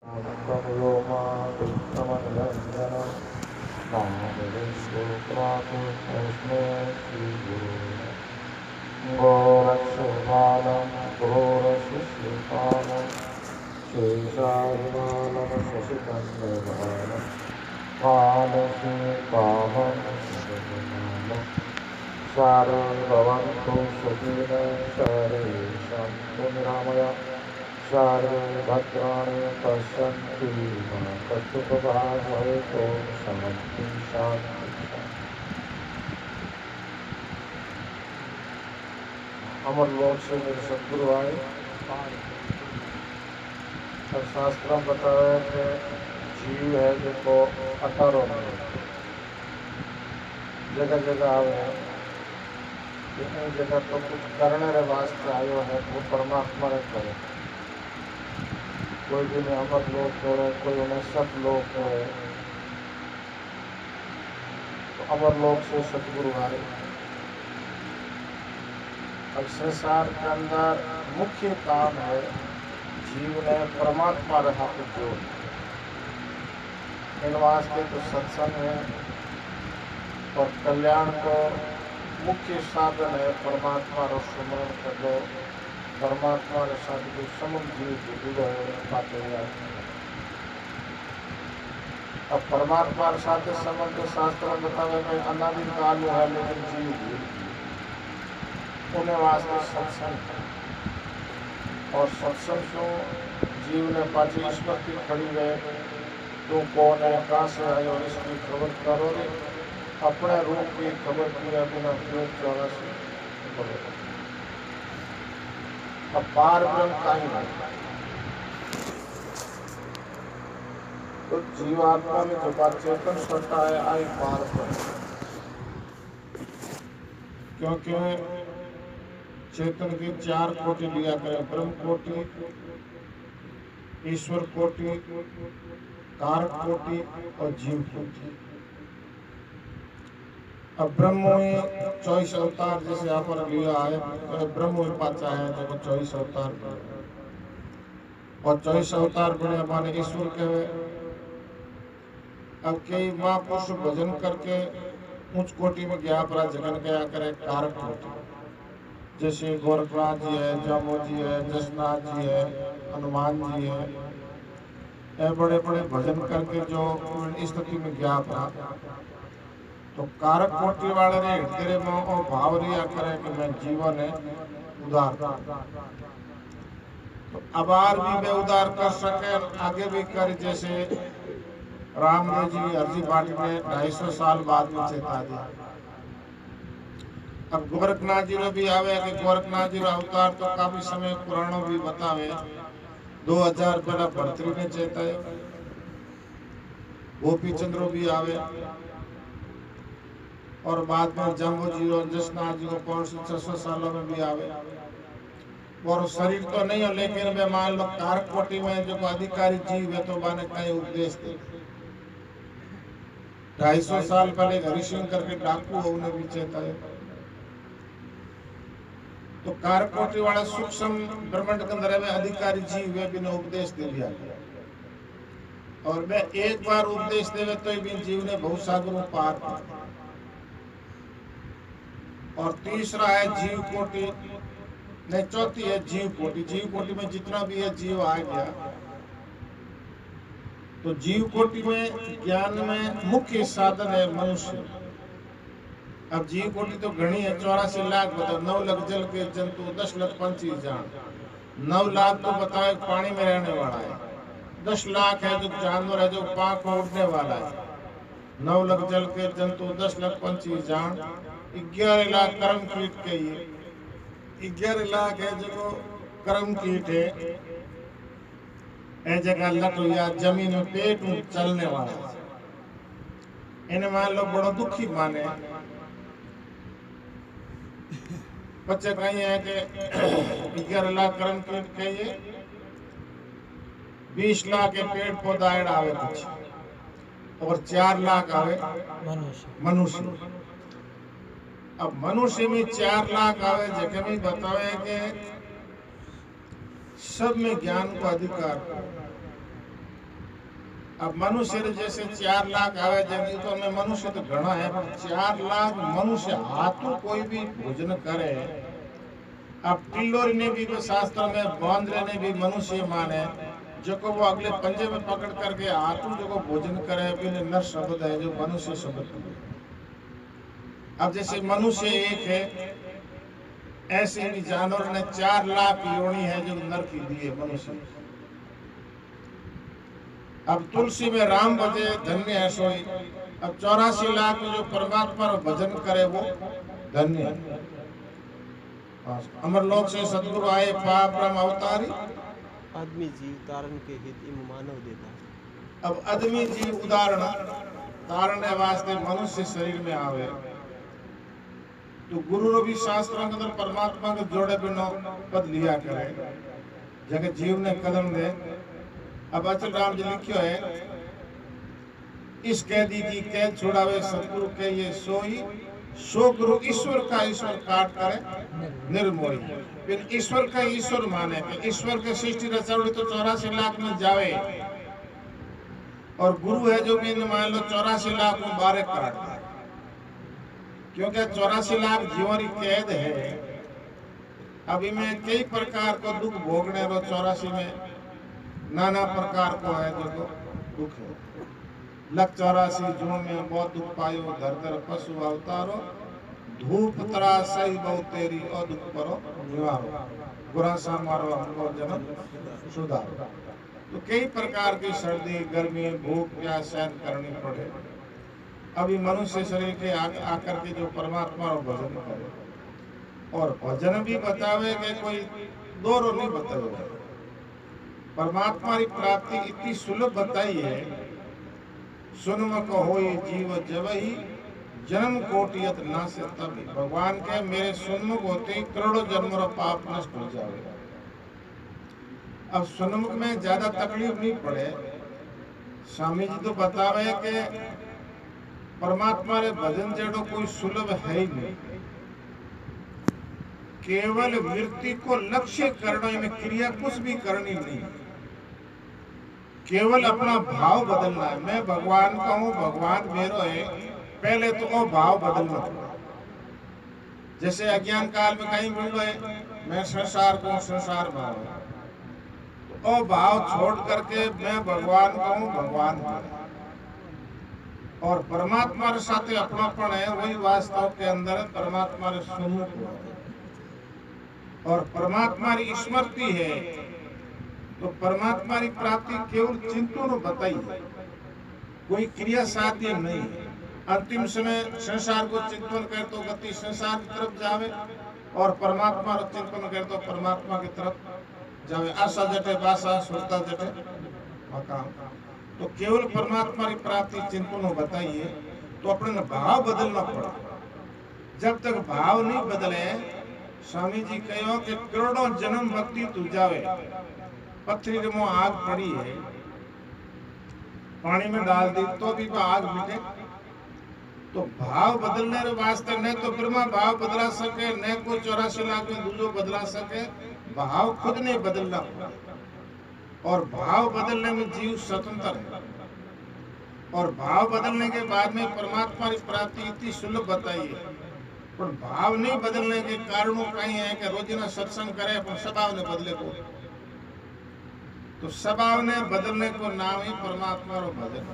व्योमादित्यमनिरञ्जनं नामविश्वप्रातुस्मे श्रीगुरुः घोरशुभालं घोरशिशुपालं शेषादिबालं शशिकन्दबालं बालशीकामं शरणालं शारे भवन्तु सुखिनः शरेशं पुनिरामय शारे भद्राणि पश्यन्ति मा कस्तुभभावहेतो समस्ति शान्ति। अमर लोक से मेरे सदगुरु आए और शास्त्र में बताया कि जीव है जो 18 में जगह जगह आवे लेकिन जगह तो कुछ करने रे वास्ते आयो है वो परमात्मा ने करे। कोई भी ने अमर लोक करे, कोई उन्हें सत लोक करे। तो अमर लोक से सदगुरु आए। अब संसार के अंदर मुख्य काम है जीव ने परमात्मा रहा को जोड़। इन वास्ते तो सत्संग है और कल्याण को मुख्य साधन है परमात्मा रो सुमरण कर लो। परमात्मा के साथ जो समुद्र जीव जुड़ो पाते हैं। अब परमात्मा के साथ संबंध शास्त्र बतावे में अनादि काल है लेकिन जीव उन्हें वास्ते सत्संग और सत्संग को जीव ने पाची स्मृति खड़ी है। तू कौन है, कहाँ से आयो, इसकी खबर करो रे। अपने रूप की खबर किया बिना क्यों 84 अब पार ब्रह्म का ही नहीं। तो जीवात्मा में जो बात चेतन सत्ता है आई पार ब्रह्म, क्योंकि चेतन की 4 कोटि लिया करें, ब्रह्म कोटि, ईश्वर कोटि, कारक कोटि और जीव कोटि। अब ब्रह्म 24 अवतार जैसे यहाँ पर लिया है तो ब्रह्म पाचा है तो 24 अवतार और 24 अवतार बने माने ईश्वर के हुए। अब कई महापुरुष भजन करके उच्च कोटि में गया पर जगन गया करे कारक कोटि, जैसे गोरखनाथ जी है, जामो जी है, जसनाथ जी है, हनुमान जी है। ये बड़े बड़े भजन करके जो स्थिति में गया पड़ा तो कारक कोटि वाले ने हृदय में और भाव रिया करे कि मैं जीवन है उदार। तो अबार भी वे उदार कर सके, आगे भी कर। जैसे रामदेव जी हरजी पार्टी में 250 साल बाद में चेता दिया। अब गोरखनाथ जी रो भी आवे कि गोरखनाथ जी रो अवतार तो काफी समय पुराणों भी बतावे। 2000 पहला भर्तृ ने चेताए। गोपी चंद्रो भी आवे और बाद में जम्बो जी और जसनाथ जी को 500-600 सालों में भी आवे। और शरीर तो नहीं हो लेकिन वे मान लो कारक कोटि में जो अधिकारी जीव है तो बाने कई उपदेश दे। 250 साल पहले हरि सिंह करके डाकू हो उन्हें भी चेताए। तो कारक कोटि वाला सूक्ष्म ब्रह्मांड के अंदर में अधिकारी जीव वे बिना उपदेश दे दिया और वे एक बार उपदेश देवे तो भी जीव ने बहुत सागरों पार। और तीसरा है जीव कोटि, नहीं चौथी है जीव कोटि। जीव कोटि में जितना भी है जीव आ गया तो जीव कोटि में ज्ञान में मुख्य साधन है मनुष्य। अब जीव कोटि तो घनी है, 84 लाख बताओ, 9 लाख जल के जंतु, 10 लाख पंछी जान, 9 लाख तो बताओ पानी में रहने वाला है, 10 लाख है जो जानवर है जो पांख में उड़ने वाला है, 9 लाख जल के जंतु, 10 लाख पंछी जान, 11 लाख कर्म कीट के ये 11 लाख है जो कर्म कीट है। ए जगह लटुया जमीन में पेट में चलने वाला इन्हें मान लो बड़ा दुखी माने। बच्चे कहीं है कि 11 लाख कर्म कीट के ये 20 लाख के पेड़ पौधा आवे कुछ और 4 लाख आवे मनुष्य। अब मनुष्य में 4 लाख आवे जगह में बतावे कि सब में ज्ञान को अधिकार अब मनुष्य रे जैसे 4 लाख आवे जब तो में मनुष्य तो घना है पर 4 लाख मनुष्य हाथों कोई भी भोजन करे। अब टिल्लोर ने भी तो शास्त्र में बांद्रे ने भी मनुष्य माने जो को वो अगले पंजे में पकड़ करके हाथों जो को भोजन करे बिन नर शब्द है जो मनुष्य शब्द है। अब जैसे मनुष्य एक है ऐसे भी जानवर ने 4 लाख योनि है जो नर की दी है मनुष्य। अब तुलसी में राम भजे धन्य है सोई। अब 84 लाख में जो परमात्मा का भजन करे वो धन्य है। अमरलोक से सदगुरु आए पाप ब्रह्म अवतारी आदमी जीव तारण के हित इम मानव देता। अब आदमी जीव उदाहरण तारने वास्ते मनुष्य शरीर में आवे तो गुरु रो भी शास्त्रों के अंदर परमात्मा के जोड़े बिना पद लिया करे जगह जीव ने कदम दे। अब अचल राम जी लिखियो है इस कैदी की कैद छुड़ावे सतगुरु के ये सोई सो गुरु ईश्वर का ईश्वर काट करे निर्मोही। फिर ईश्वर का ईश्वर माने कि ईश्वर के सृष्टि रचौड़ी तो 84 लाख में जावे और गुरु है जो भी मान लो 84 लाख में 12 काट क्योंकि 84 लाख जीवन की कैद है। अब इनमें कई प्रकार को दुख भोगने रो 84 में नाना प्रकार को है जो दुख है। लख 84 जो में बहुत दुख पायो धर धर पशु अवतारो धूप तरा सही बहु तेरी और दुख परो निवारो गुरासा मारो हमको जन्म सुधारो। तो कई प्रकार की सर्दी गर्मी भूख प्यास सहन करनी पड़े। अभी मनुष्य शरीर के आकर के जो परमात्मा को भजन करे और भजन भी बतावे कि कोई दो रो नहीं बतावे। परमात्मा की प्राप्ति इतनी सुलभ बताई है सुनम कहो ये जीव जबही जन्म कोटियत ना से तभी। भगवान के मेरे सुनमुख होते ही करोड़ों जन्मों का पाप नष्ट हो जाए। अब सुनमुख में ज्यादा तकलीफ नहीं पड़े। स्वामी जी तो बतावे कि परमात्मा रे भजन जेड़ो कोई सुलभ है ही नहीं। केवल वृत्ति को लक्ष्य करना में क्रिया कुछ भी करनी नहीं। केवल अपना भाव बदलना है। मैं भगवान का हूँ भगवान मेरो है पहले तो वो भाव बदलना। जैसे अज्ञान काल में कहीं मिल गए मैं संसार को संसार भाव तो वो भाव छोड़ करके मैं भगवान का हूँ भगवान और परमात्मा के साथ अपनापन है वही वास्तव के अंदर परमात्मा के सम्मुख और परमात्मा की स्मृति है। तो परमात्मा की प्राप्ति केवल चिंतन बताई कोई क्रिया साध्य नहीं। अंतिम समय संसार को चिंतन कर तो गति संसार की तरफ जावे और परमात्मा को चिंतन कर तो परमात्मा की तरफ जावे। आशा जटे बासा सुरता जटे मकाम। तो केवल परमात्मा की प्राप्ति चिंतन बताइए तो अपने भाव बदलना पड़ा। जब तक भाव नहीं बदले स्वामी जी कहो कि करोड़ों जन्म भक्ति तू जावे पत्थरी में आग पड़ी है पानी में डाल दी तो भी वो आग मिटे। तो भाव बदलने के वास्ते न तो ब्रह्मा भाव बदला सके न कोई 84 लाख में दूसरो बदला सके। भाव खुद नहीं बदलना और भाव बदलने में जीव स्वतंत्र है। और भाव बदलने के बाद में परमात्मा की प्राप्ति इतनी सुलभ बताई है। पर भाव नहीं बदलने के कारणों कहीं है कि रोजाना सत्संग करे पर स्वभाव ने बदले को। तो स्वभाव ने बदलने को नाम ही परमात्मा रो भजन।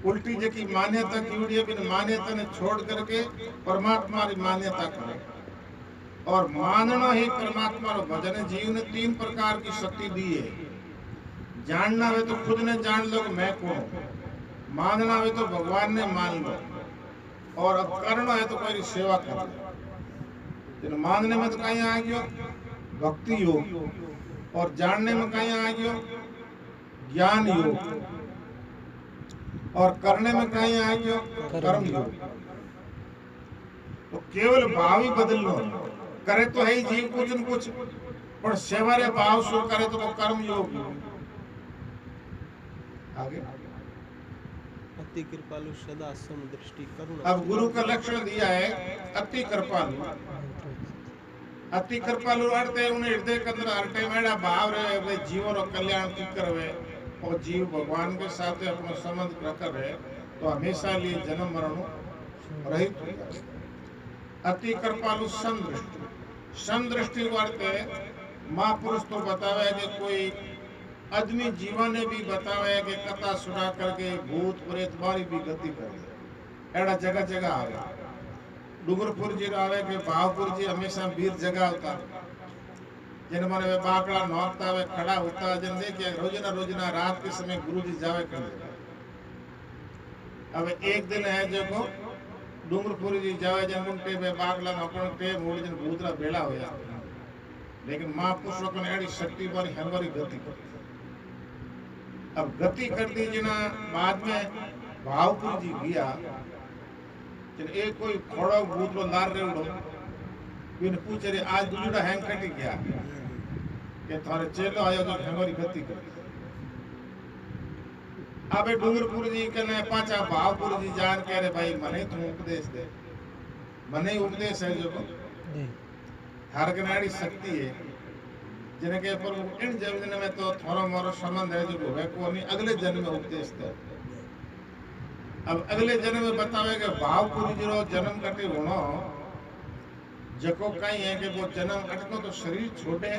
उल्टी जकी मान्यता की बिन मान्यता ने छोड़ करके परमात्मा की मान्यता करे और मानना ही परमात्मा रो भजन है। जीव ने 3 प्रकार की शक्ति दी है। जानना है तो खुद ने जान लो मैं कौन। मानना है तो भगवान ने मान लो और अब करना है तो कोई सेवा कर लो। मानने में तो कहीं आ गयो भक्ति योग और जानने में कहीं आ गयो ज्ञान योग और करने में कहीं आ गयो कर्म योग। तो केवल भाव ही बदल लो करे तो है ही जीव कुछ न कुछ पर सेवा रे भाव शो करे तो वो कर्म योग। आगे अति कृपालु सदा समदृष्टि करुणा। अब गुरु का लक्षण दिया है अति कृपालु। अति कृपालु अर्थ है उन्हें हृदय के अंदर हरटे मेरा भाव रहे जीवन और कल्याण की करवे और जीव भगवान के साथ अपना संबंध रखा है तो हमेशा लिए जन्म मरण रहित हो जाए। अति कृपालु समदृष्टि वर्ते महापुरुष तो बतावे कि कोई आदमी जीवन ने भी बतावे कि कथा सुना करके भूत प्रेत वाली भी गति कर दे। एड़ा जगह जगह आवे। डूंगरपुर जी आवे के भावपुर जी हमेशा वीर जगह होता जिन माने वे बाकड़ा नौकता वे खड़ा होता जन देखे रोजना रात के समय गुरु जी जावे कर। अब एक दिन है जो को डूंगरपुर जी जावे जन मुंटे वे बाकड़ा नौकण पे मूल जन भूतरा बेड़ा होया। लेकिन महापुरुषों को एड़ी शक्ति वाली हमारी गति कर। अब गति कर दी जिना बाद में भावपुर जी गया जन एक कोई खोड़ा भूत लो लार रे लो बिन पूछे रे आज दुजुड़ा हैंग कटी गया के थारे चेलो आयो जो हमारी गति कर। अबे डूंगरपुर जी कने पाचा भावपुर जी जान के रे भाई मने तू उपदेश दे मने उपदेश है जो हर कनाड़ी शक्ति है जिन्हें के पर इन जन्म में तो थोड़ा मोरो संबंध है जो है को नहीं अगले जन्म में उपदेश दे। अब अगले जन्म में बतावे कि भावपुर जी रो जन्म कटे होनो जको कहीं है कि वो जन्म अटनो तो शरीर छोटे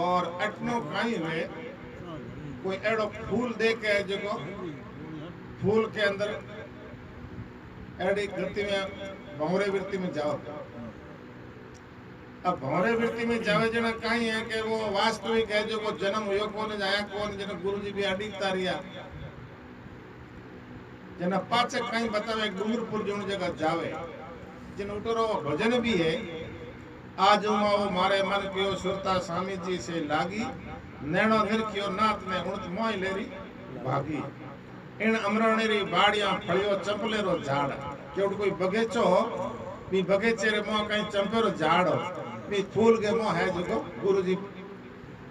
और अटनो कहीं हुए कोई एड़ो फूल दे के जको फूल के अंदर एड़ी गति में भंवरे वृत्ति में जाओ। अब भंवरे वृत्ति में जावे जना कहीं है कि वो वास्तविक है जो को जन्म हुयो कौन जाया कौन जना गुरु जी भी अड़ीता रिया जना पाचे कहीं बतावे डूंगरपुर जो जगह जावे जिन उतरो भजन भी है आज वो मारे मन कियो सुरता स्वामी जी से लागी नैनो निरखियो नाथ ने उणत मोय लेरी भागी इन अमरणेरी बाड़ियां फळियो चंपलेरो झाड़ केवट कोई बगीचो हो भी बगीचे रे मोह कहीं चंपेरो झाड़ हो भी फूल के मोह है जो गुरु जी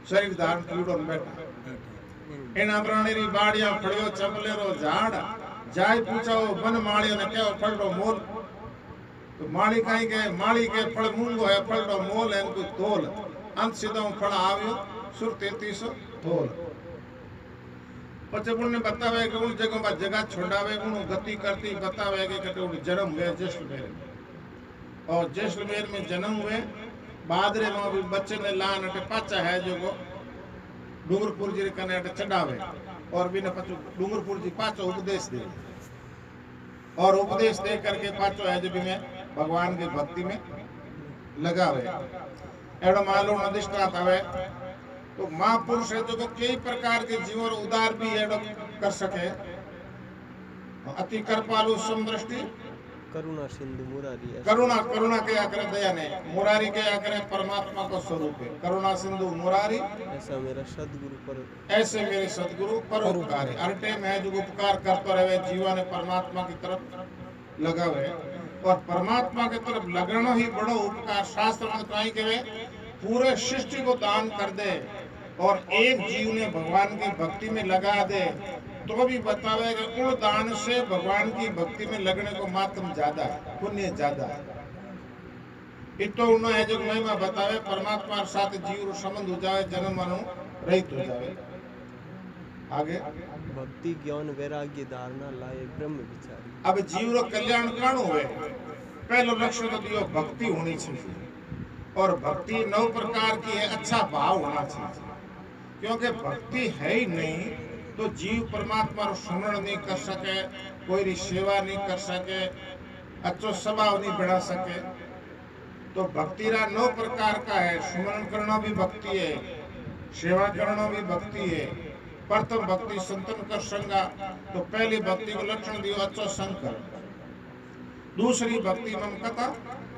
शरीर धारण कीड़ो बैठा इन अमरणेरी बाड़ियां फळियो चंपलेरो झाड़ जाय पूछो वन माळियो ने केव फळरो मोल तो माली कहीं के माली के फल मूंगो है फल रो मोल है कोई तोल अंत सीधा फल आवियो सुर 33 तोल पचे ने बतावे कि उन जगह पर जगह छोड़ावे उन गति करती बतावे कि कटे उन जन्म हुए जैसलमेर और जैसलमेर में जन्म हुए बादरे में भी बच्चे ने लान अटे पाचा है जो को डूंगरपुर जी कने अटे चढ़ावे और बिना पचो डूंगरपुर जी पाचो उपदेश दे और उपदेश दे करके पाचो है जो भी में भगवान की भक्ति में लगावे एड़ो मालूम अधिष्ठात हवे तो महापुरुष है जो कई प्रकार के जीवन उदार भी एड़ो कर सके अति कृपालु समदृष्टि करुणा सिंधु मुरारी करुणा के आकर दया ने मुरारी के आकर परमात्मा का स्वरूप है करुणा सिंधु मुरारी ऐसा मेरा सद्गुरु पर ऐसे मेरे सद्गुरु परोपकारी हर टाइम है जो उपकार करता रहे जीवन परमात्मा की तरफ लगावे और परमात्मा की तरफ लगना ही बड़ो उपकार शास्त्र में कहीं कहे पूरे सृष्टि को दान कर दे और एक जीव ने भगवान की भक्ति में लगा दे तो भी बतावे कि उन दान से भगवान की भक्ति में लगने को मातम ज्यादा है पुण्य ज्यादा है इतो उन्हों है जो महिमा बतावे परमात्मा साथ जीव संबंध हो जाए जन्म मनु रहित हो जाए। आगे भक्ति ज्ञान वैराग्य धारणा लाए ब्रह्म विचारी अब जीव रो कल्याण काणो हुए पहलो लक्ष्य तो दियो भक्ति होनी चाहिए और भक्ति 9 प्रकार की है अच्छा भाव होना चाहिए क्योंकि भक्ति है ही नहीं तो जीव परमात्मा रो स्मरण नहीं कर सके कोई री सेवा नहीं कर सके अच्छो स्वभाव नहीं बढ़ा सके तो भक्ति रा 9 प्रकार का है स्मरण करना भी भक्ति है सेवा करना भी भक्ति है प्रथम भक्ति संतन कर संगा तो पहली भक्ति को लक्षण दियो अच्छो संकर दूसरी भक्ति ममकथा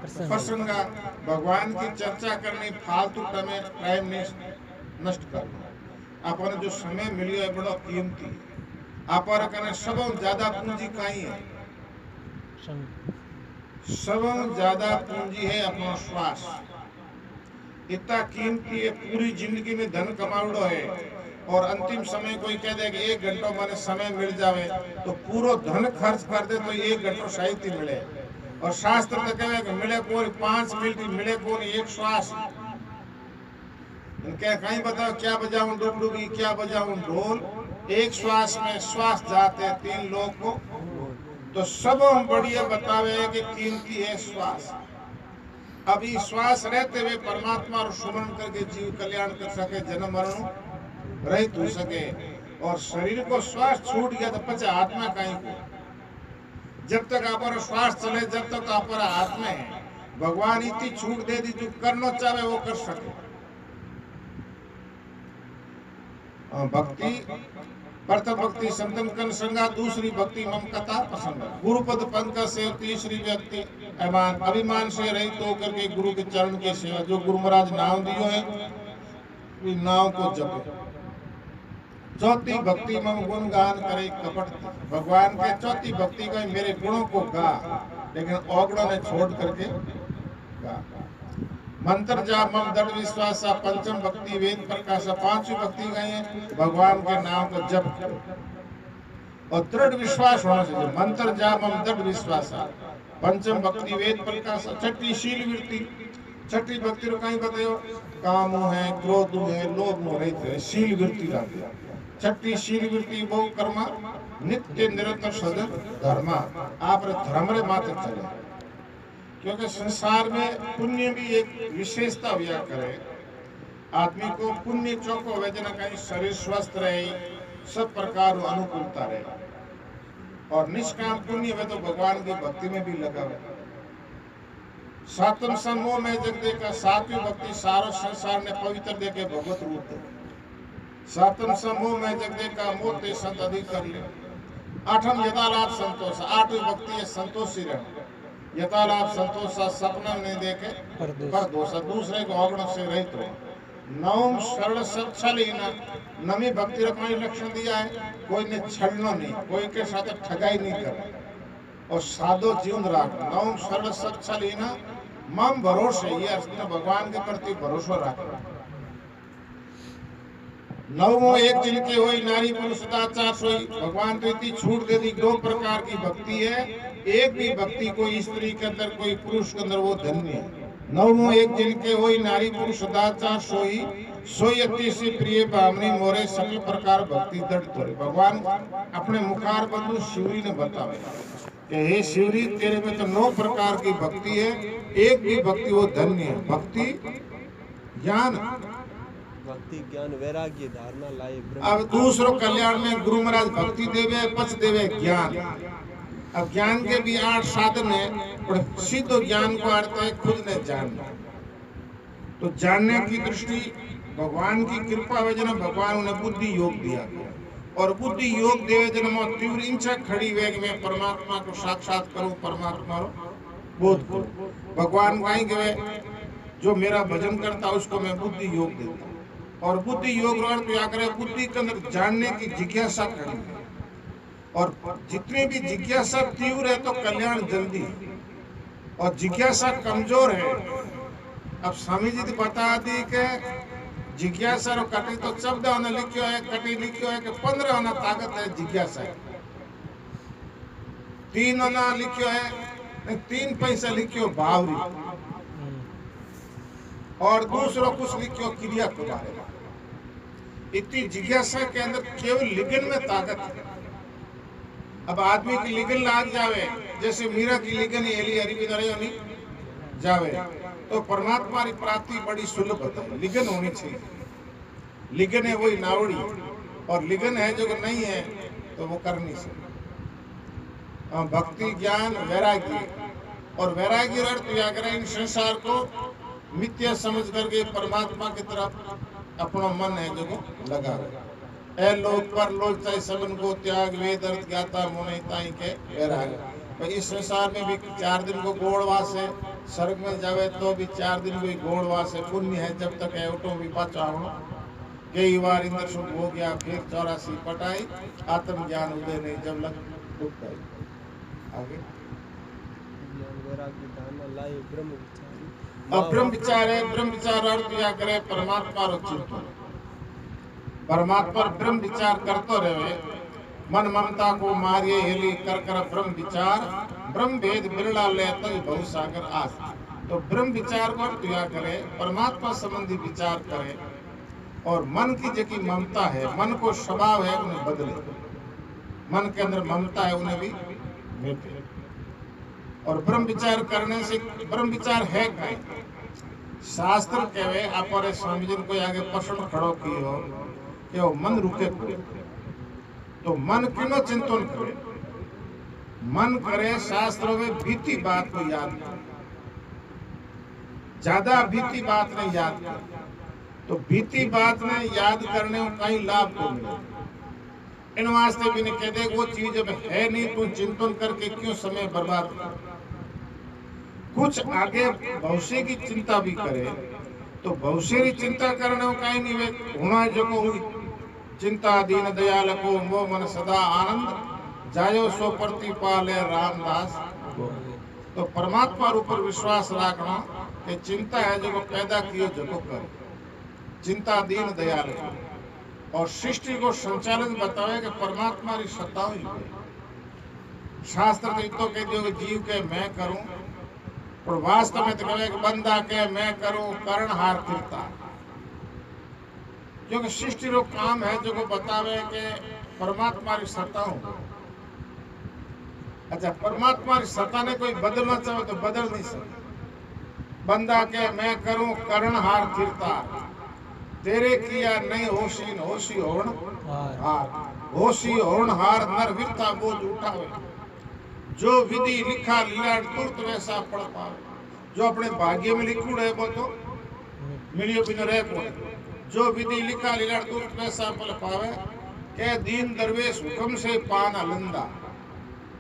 प्रसंगा भगवान की चर्चा करनी फालतू टाइम नहीं नष्ट करना अपन जो समय मिलियो है बड़ा कीमती आपर कने सब ज्यादा पूंजी काई है सब ज्यादा पूंजी है अपना श्वास इतना कीमती है पूरी जिंदगी में धन कमावड़ो है और अंतिम समय कोई कह दे कि 1 घंटा माने समय मिल जावे तो पूरा धन खर्च कर दे तो 1 घंटा साहित्य मिले और शास्त्र तो कहे कि मिले कोई 5 मिनट मिले कोई 1 श्वास इनके कहीं बताओ क्या बजाऊं डुगडुगी, क्या बजाऊं ढोल। एक श्वास में श्वास जाते हैं 3 लोग को, तो सब हम बढ़िया बतावे कि कीमती है श्वास। अभी श्वास रहते हुए परमात्मा और सुमरण करके जीव कल्याण कर सके, जन्म मरण रहित हो सके। और शरीर को श्वास छूट गया तो पचे आत्मा कहीं को। जब तक आप श्वास चले, जब तक आप आत्मा है, भगवान इतनी छूट दे दी जो करना चाहे वो कर सके। भक्ति प्रथम भक्ति संतम कन संगा, दूसरी भक्ति मम कथा प्रसंग, गुरुपद पंकज से, तीसरी व्यक्ति अभिमान से रहित होकर के गुरु के चरण की सेवा। जो गुरु महाराज नाम दियो है नाम को जपे। चौथी भक्ति मम गुण गान करे कपट, भगवान के चौथी भक्ति का मेरे गुणों को गा, लेकिन औगुणों ने छोड़ करके गा। मंत्र जाप मम दृढ़ विश्वास, पंचम भक्ति वेद प्रकाश, पांचवी भक्ति गई है भगवान के नाम को जप और दृढ़ विश्वास होना चाहिए। मंत्र जाप मम दृढ़ विश्वास, पंचम भक्ति वेद प्रकाश, छठी शील वृत्ति। छठी भक्ति कहीं बताओ काम है, क्रोध है, लोभ मोह रहित है, शील वृत्ति लाती। छठी शील वृत्ति बहु कर्मा नित्य निरंतर सदन धर्मा, आप धर्म रे माते चले। क्योंकि संसार में पुण्य भी एक विशेषता हुआ करे। आदमी को पुण्य चौको हुए जना कहीं शरीर स्वस्थ रहे, सब प्रकार अनुकूलता रहे। और निष्काम पुण्य में तो भगवान की भक्ति में भी लगा हुआ। सातम समूह में जग देखा, सातवीं भक्ति सारो संसार ने पवित्र देके भगवत रूप दे। सातम समूह में जग देखा, मोते संत अधिक कर ले। आठम यथालाभ संतोष, आठवीं भक्ति है संतोषी रहना। यथालाभ संतोष, सपना नहीं देखे पर दोष, दूसरे को अवगुण से रहित हो। नवम सरल सच्छलीना, नवी भक्ति रखने लक्षण दिया है, कोई ने छलना नहीं, कोई के साथ ठगाई नहीं करना और सादो जीवन रखना। नवम सरल सच्छलीना मम भरोसे, ये भगवान के प्रति भरोसा रखना। नवमो एक जिनके होई नारी पुरुष सदाचार सोई, भगवान तो इतनी छूट दे दी। 2 प्रकार की भक्ति है, एक भी भक्ति कोई स्त्री के अंदर कोई पुरुष के अंदर वो धन्य है। नवमो एक जिनके होई नारी पुरुष सदाचार सोई, सोई अति से प्रिय बामनी मोरे सकल प्रकार भक्ति दृढ़ तोरे। भगवान अपने मुखार बंधु शिवरी ने बताया कि हे शिवरी तेरे में तो 9 प्रकार की भक्ति है, एक भी भक्ति वो धन्य है। भक्ति ज्ञान, भक्ति ज्ञान वैराग्य धारणा लाए। अब दूसरों कल्याण में गुरु महाराज भक्ति देवे, पच देवे ज्ञान। अब ज्ञान के भी 8 साधन है, और सिद्ध ज्ञान को अर्थ है खुद ने जानना। तो जानने की दृष्टि भगवान की कृपा है, जन भगवान उन्हें बुद्धि योग दिया और बुद्धि योग देवे जन्म तीव्र इच्छा खड़ी वेग में परमात्मा को साक्षात करूं, परमात्मा बोध करूं। भगवान कहीं गए जो मेरा भजन करता उसको मैं बुद्धि योग देता। और बुद्धि योग अर्थ क्या करे, बुद्धि के अंदर जानने की जिज्ञासा खड़ी है। और जितनी भी जिज्ञासा तीव्र है तो कल्याण जल्दी है, और जिज्ञासा कमजोर है। अब स्वामी जी बता दी के जिज्ञासा रो कटी तो शब्द होना लिखियो है, कटी लिखियो है कि 15 होना ताकत है जिज्ञासा है। 3 होना लिखियो है, 3 पैसा लिखियो भावरी, और दूसरों कुछ लिखियो क्रिया के बारे में। इतनी जिज्ञासा के अंदर केवल लिगन में ताकत है। अब आदमी की लिगन लाग जावे, जैसे मीरा की लिगन एली हरिविदरे होनी जावे, तो परमात्मा की प्राप्ति बड़ी सुलभ होता है। लिगन होनी चाहिए। लिगन है वही नावड़ी, और लिगन है जो नहीं है तो वो कर नहीं सकते। भक्ति ज्ञान वैराग्य, और वैराग्य अर्थ क्या करें, इन संसार को मिथ्या समझ करके परमात्मा की तरफ अपना मन है जो लगा रहे। ए लोक पर लोक चाहे सबन को त्याग, वेद अर्थ ज्ञाता मुनि ताई के वैराग्य। इस संसार में भी 4 दिन को गोड़वास है, स्वर्ग में जावे तो भी 4 दिन को गोड़वास है। पुण्य है जब तक है उठो भी पाचा होना। कई बार इंद्र सुख हो गया, फिर 84 पटाई, आत्म ज्ञान उदय नहीं जब लग दुख गई। आगे वैराग्य धारणा लाए ब्रह्म विचार। अब ब्रह्म विचार है, ब्रह्म विचार अर्थ क्या करे, परमात्मा रो चिंतन। परमात्मा ब्रह्म विचार करते रहे, मन ममता को मारिए हेली कर कर ब्रह्म विचार, ब्रह्म भेद बिरला ले तय बहु सागर आस। तो ब्रह्म विचार को क्या करे, परमात्मा संबंधी विचार करे, और मन की जेकी ममता है, मन को स्वभाव है उन्हें बदले, मन के अंदर ममता है उन्हें भी मिटे। और ब्रह्म विचार करने से ब्रह्म विचार है कहीं शास्त्र कहवे आप स्वामी जी को आगे प्रश्न खड़ो कियो कि वो मन रुके को तो मन किनो चिंतन करे, मन करे शास्त्रों में बीती बात को याद करे, ज्यादा बीती बात नहीं याद करे, तो बीती बात ने याद करने में कहीं लाभ तो मिले। इन वास्ते भी नहीं कहते वो चीज अब है नहीं तो चिंतन करके क्यों समय बर्बाद कर। कुछ आगे भविष्य की चिंता भी करे तो भविष्य की चिंता करने में कहीं नहीं वे होना जो हुई चिंता दीन दयाल को वो मन सदा आनंद जायो सो प्रतिपाले रामदास। तो परमात्मा ऊपर विश्वास रखना कि चिंता है जो पैदा कियो जो करे, चिंता दीन दयाल और सृष्टि को संचालन बतावे कि परमात्मा की सत्ताओं ही है। शास्त्र तो इतो कह दियो कि जीव के मैं करूं, पर वास्तव में तो कहे कि बंदा के मैं करूं करणहार कीर्ता, क्योंकि सृष्टि रो काम है जो बतावे कि परमात्मा की सत्ताओं। अच्छा, परमात्मा की सत्ता ने कोई बदलना चाहे तो बदल नहीं सकता। बंदा के मैं करूं करणहार कीर्ता, तेरे किया नहीं होशी होशी होण हार, होशी होण हार नर वीरता बोझ उठावे, जो विधि लिखा लीलाड़ तुरत वैसा पढ़ पावे। जो अपने भाग्य में लिखूं है वो तो मिलियो बिन रह को, जो विधि लिखा लीलाड़ तुरत वैसा पढ़ पावे के दीन दरवेश हुक्म से पान अलंदा,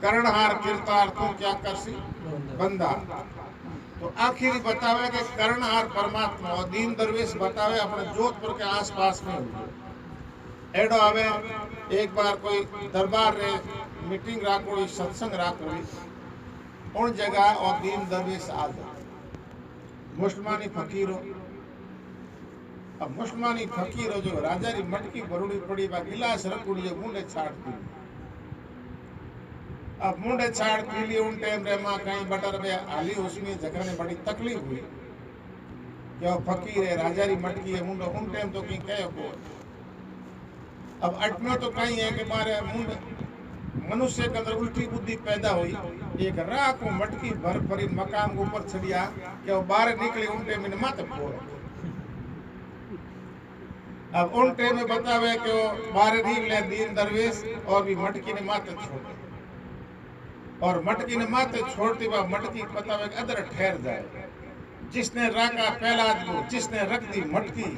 करणहार कीर्तार तू क्या करसी बंदा। तो आखिर बतावे कि करणहार परमात्मा और दीन दरवेश बतावे अपने जोधपुर के आसपास में हुए। एडो आवे एक बार कोई दरबार रे मीटिंग राखोड़ी सत्संग राखोड़ी उन जगह और दीन दरवेश आ जाए मुस्लमानी फकीरो। अब मुस्लमानी फकीरो जो राजा री मटकी भरूड़ी पड़ी बा गिलास रखोड़ी मुंडे छाड़ दी। अब मुंडे छाड़ पी ली उन टाइम रे मां कहीं बटर में हाली उसमें जगह ने बड़ी तकलीफ हुई कि फकीर है राजा री मटकी है मुंडो उन टाइम तो कहीं कहे को। अब अटनो तो कहीं है कि मारे मुंड मनुष्य के अंदर उल्टी बुद्धि पैदा हुई, एक राह को मटकी भर भरी मकान के ऊपर छड़िया कि वो बाहर निकली उन टाइम में माथे फोड़। अब उन टाइम में बतावे कि वो बाहर निकले दीन दरवेश और भी मटकी ने माथे छोड़े और मटकी ने माथे छोड़ती वह मटकी बतावे कि अदर ठहर जाए। जिसने राका पहला आदमी जिसने रख दी मटकी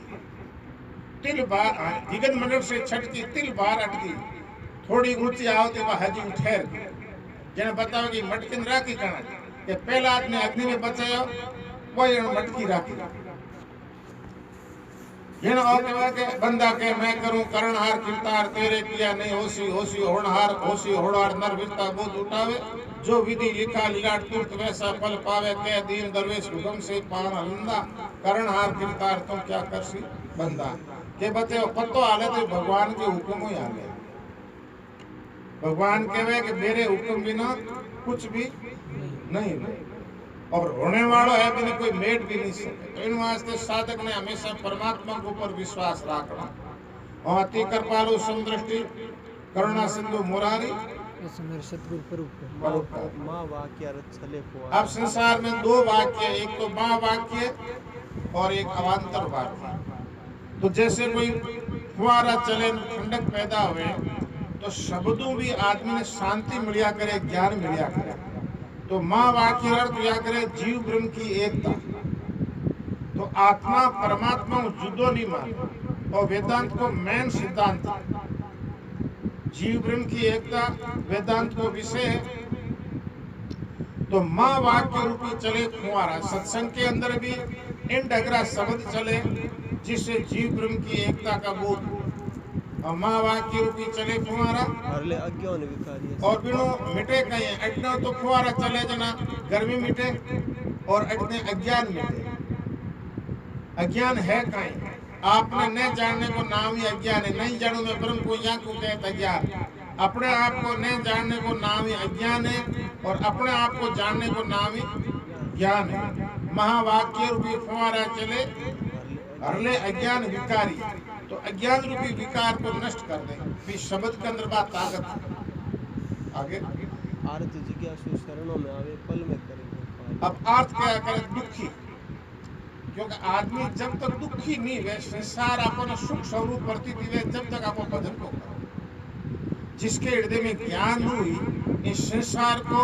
तिल बार दिगन मंडल से छटकी तिल बार अटकी, थोड़ी ऊंची आवती वह हजी ठहर गई। जने बतावे कि मटकी ने राखी करना कि पहला आदमी अग्नि में बचायो वही मटकी राखी। जने और के बंदा के मैं करूं करणहार कीर्तार, तेरे किया नहीं होशी होशी होणहार होशी होड़ार नर वीरता बोझ उठावे, जो विधि लिखा लीलाट तुरत वैसा फल पावे के दीन दरवेश हुक्म से पान अलंदा, करणहार कीर्तार तुम क्या करसी बंदा। के बते पत्तो हाले तो भगवान के हुक्म ही हाले। भगवान कहवे कि मेरे हुक्म बिना कुछ भी नहीं है और होने वाला है बिना कोई मेट भी नहीं सके। तो इन वास्ते साधक ने हमेशा परमात्मा के ऊपर विश्वास रखना। और अति कृपालु समदृष्टि करुणा सिंधु मुरारी माँ वाक्य छले को। अब संसार में दो वाक्य, एक तो माँ वाक्य और एक अवान्तर वाक्य। तो जैसे कोई फुहारा चले ठंडक पैदा हुए तो शब्दों भी आदमी ने शांति मिलिया करे, ज्ञान मिलिया करे। तो माँ वाक्य अर्थ या करे जीव ब्रह्म की एकता। तो आत्मा परमात्मा जुदो नहीं माने और वेदांत को मेन सिद्धांत जीव ब्रह्म की एकता वेदांत को विषय है। तो माँ वाक्य रूपी चले फुहारा, सत्संग के अंदर भी इन डगरा शब्द चले जिससे जीव ब्रह्म की एकता का बोध। और माँ वाक्य रूपी चले फुहारा और बिनो मिटे कहीं अटना तो फुहारा चले जना गर्मी मिटे और अटने अज्ञान मिटे। अज्ञान है कहीं आपने न जानने को नाम ही अज्ञान है। नहीं जानू मैं ब्रह्म को यहाँ को कहता अज्ञान। अपने आप को न जानने को नाम ही अज्ञान है और अपने आप को जानने को नाम ही ज्ञान है। महावाक्य रूपी फुहारा चले हरले अज्ञान विकारी, तो अज्ञान रूपी विकार को नष्ट कर दे। फिर शब्द के अंदर बात ताकत। आगे आर्त जिज्ञासु शरणों में आवे, पल में करे भोपाल। अब अर्थ क्या करे? दुखी, क्योंकि आदमी जब तक दुखी नहीं वे संसार अपन सुख स्वरूप प्रतीत हुए जब तक आप भजन को करो। जिसके हृदय में ज्ञान हुई इस संसार को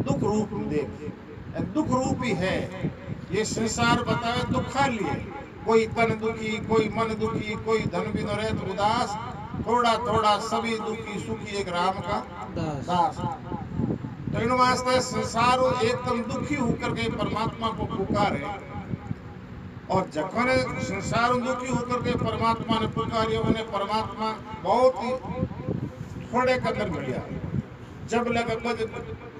दुख रूप देख, दुख रूप ही है ये संसार। बतावे दुखा लिए, कोई तन दुखी, कोई मन दुखी, कोई धन बिन रहित उदास, थोड़ा थोड़ा सभी दुखी सुखी एक राम का दास। तो इन वास्ते संसार एकदम दुखी होकर के परमात्मा को पुकारे, और जखन संसार दुखी होकर के परमात्मा ने पुकारियो, उन्हें परमात्मा बहुत ही थोड़े कदर मिलिया। जब लगे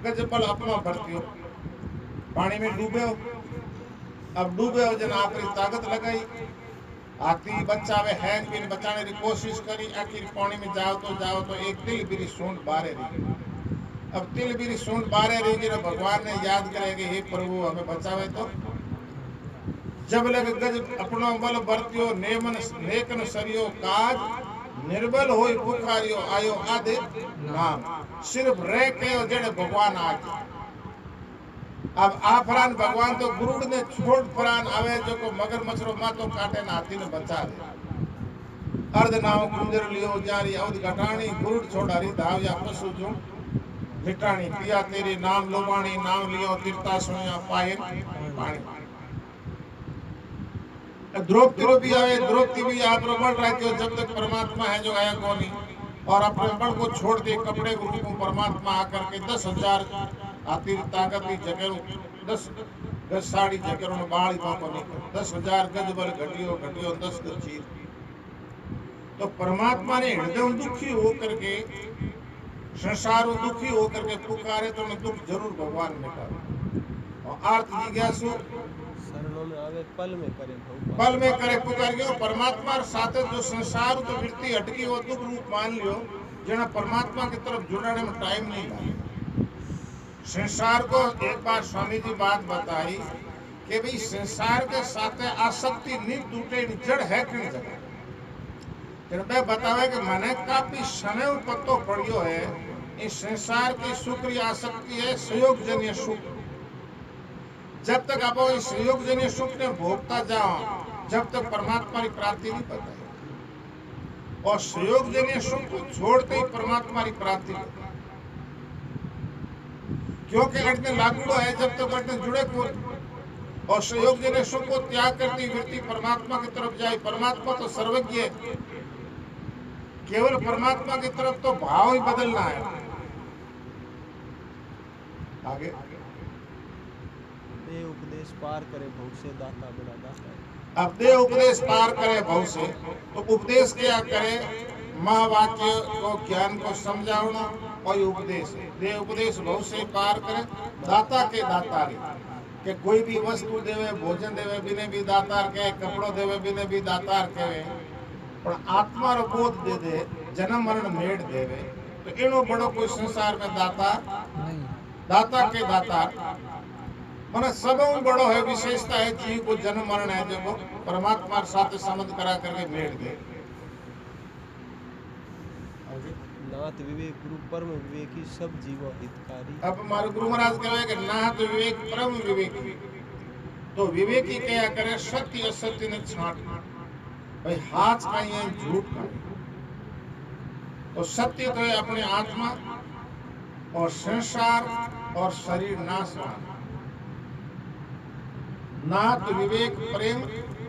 गजबल अपना भरतियो, पानी में डूबे हो, अब डूबे हो जन आपकी ताकत लगाई, आती बचावे है बिन बचाने की कोशिश करी, आखिर पानी में जाओ तो एक तिल बिरी सूंड बारे रही। अब तिल बिरी सूंड बारे रही, भगवान ने याद करेंगे हे प्रभु हमें बचावे। तो जब लग गज अपनो बल बरतियो, नेमन नेकन सरियो काज, निर्बल होई पुकारियो आयो आदे नाम। सिर्फ रह के जड़े भगवान आज। अब आ फरान भगवान तो गुरुड़ ने छोड़ फरान आवे, जो को मगर मछरो मातो काटे ना हाथी ने बचा दे। अर्ध नाव कुंजर लियो जारी, अवध घटानी गुरुड़ छोड़ारी, धाव या पशु जो मिटानी, पिया तेरी नाम लोबाणी, नाम लियो तीर्था सुनिया पाए पानी। द्रौपदी भी आवे, द्रौपदी भी आप बल रहती हो जब तक परमात्मा है जो आया को नहीं, और अपने बल को छोड़ दे कपड़े को रूप परमात्मा आकर के 10,000 आती ताकत की जगह 10 गज साड़ी जगह में बाढ़ को नहीं, 10,000 गज बल घटियो 10 गज चीर। तो परमात्मा ने हृदय दुखी होकर के, संसार दुखी होकर के पुकारे, तो उन्हें दुख जरूर भगवान मिटा। और आर्त जिज्ञासु शरणों में आवे, पल में करे भोपाल। पल में करे पुकारियो। परमात्मा साथ जो संसार तो वृत्ति हटकी वो दुख रूप मान लियो, जना परमात्मा की तरफ जुड़ने में टाइम नहीं लगा। संसार को एक बार स्वामी जी बात बताई कि भाई संसार के साथ आसक्ति नहीं टूटे जड़ है कि जगह। कृपया बतावे कि मैंने काफी समय पत्तो पड़ियो है इस संसार की सुख की आसक्ति है सहयोग जन्य सुख। जब तक आप इस सहयोग जन्य सुख ने भोगता जाओ जब तक परमात्मा की प्राप्ति नहीं पता है, और सहयोग जन्य सुख को छोड़ते ही परमात्मा की प्राप्ति होती है। क्योंकि अटने लागूड़ो है जब तक अटने जुड़े को, और सहयोग जन्य सुख को त्याग करती वृत्ति परमात्मा की तरफ जाए। परमात्मा तो सर्वज्ञ है, केवल परमात्मा की तरफ तो भाव ही बदलना है। आगे दे उपदेश पार करे भव से, दाता बड़ा दाता। अब दे उपदेश पार करे भव से, तो उपदेश क्या करे? महावाक्य को ज्ञान को समझाना और उपदेश है। दे उपदेश भव से पार करे, दाता के दातार के कोई भी वस्तु देवे, भोजन देवे बिने भी दातार के, कपड़ो देवे बिने भी दातार के, पर आत्मा रो बोध दे दे, जन्म मरण मेड़ देवे, तो इनो बड़ो कोई संसार में दाता नहीं। दाता के दातार मन सब बड़ो है, विशेषता है जीव को जन्म मरण है जो परमात्मा साथ संबंध करा करके मेड़ दे। नाथ विवेक गुरु परम विवेकी, सब जीवो हितकारी। अब हमारे गुरु महाराज कहे कि नाथ विवेक परम विवेकी, तो विवेकी क्या करे? सत्य असत्य ने छांट, भाई हाथ का ही झूठ का। तो सत्य तो है अपने आत्मा और संसार और शरीर नाशवान। नाथ विवेक प्रेम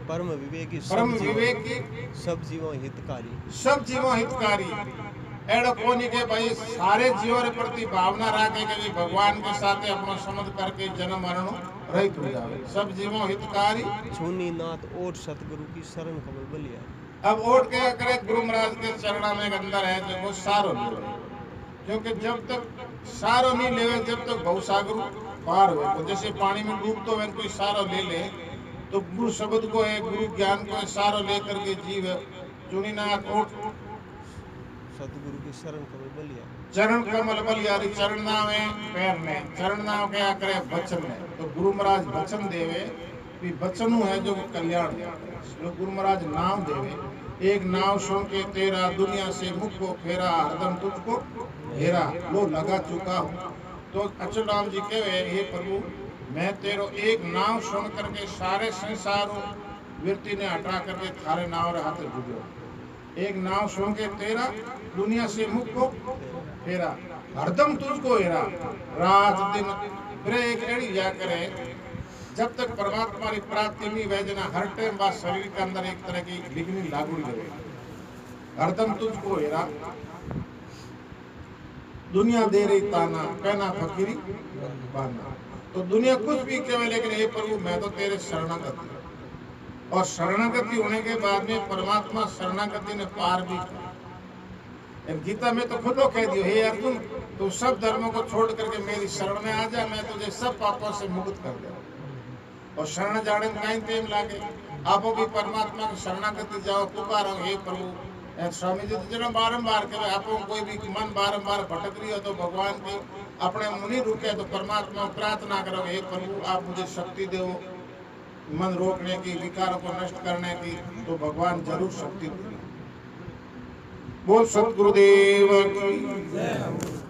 परम विवेकी, परम विवेकी, सब जीवों हितकारी। सब जीवों हितकारी। एड़ो कोनी के भाई सारे जीवों के प्रति भावना रखे कि भगवान के साथ अपना संबंध करके जन्म मरण रहित हो जावे। सब जीवों हितकारी, छूनी नाथ ओट सतगुरु की शरण कमल बलिया। अब ओट क्या करे? गुरु महाराज के चरणा में अंदर है जो वो सारो ले, क्योंकि जब तक सारो नहीं लेवे जब तक भवसागर पार हो। तो जैसे पानी में डूबतो है कोई सारो ले ले, तो गुरु शब्द को है, गुरु ज्ञान को है, सारो लेकर के जीव चुनीनाथ ओट सतगुरु की शरण कमल बलिया। चरण कमल बलियारी, चरण नाम है पैर में, चरण नाम क्या करे? वचन में। तो गुरु महाराज वचन देवे भी बचनू है जो कल्याण जो गुरु महाराज नाम देवे। एक नाव सुन के तेरा दुनिया से मुख को फेरा, हरदम तुझको हेरा लो लगा चुका हूँ। तो अच्युतराम जी कहे हे प्रभु मैं तेरो एक नाम सुन करके सारे संसार वृत्ति ने हटा करके थारे नाव रे हाथ जुड़ो। एक नाम सुन के तेरा दुनिया से मुख को फेरा, हरदम तुझको हेरा। रात दिन ब्रेक एड़ी जा करे जब तक परमात्मा की प्राप्ति नहीं वह जना हर टाइम बाद शरीर के अंदर एक तरह की लिग्नी लागू रहे। हरदम तुझको हेरा दुनिया दे रही ताना, पहना फकीरी बाना। तो दुनिया कुछ भी कहे लेकिन हे प्रभु मैं तो तेरे शरणागति, और शरणागति होने के बाद में परमात्मा शरणागति ने पार भी किया। गीता में तो खुद कह दियो हे अर्जुन तू सब धर्मों को छोड़ करके मेरी शरण में आ जा, मैं तुझे सब पापों से मुक्त कर दूं। और शरण जाने में कहीं टाइम लागे, आपो भी परमात्मा की शरणागति जाओ, पुकारो हे प्रभु। स्वामी जी तो जरा बारंबार कहे आपको कोई भी मन बारंबार भटक रही हो तो भगवान की अपने मुनि रुके तो परमात्मा प्रार्थना करो हे प्रभु आप मुझे शक्ति दो मन रोकने की, विकारों को नष्ट करने की, तो भगवान जरूर शक्ति देंगे। बोल सतगुरुदेव की जय।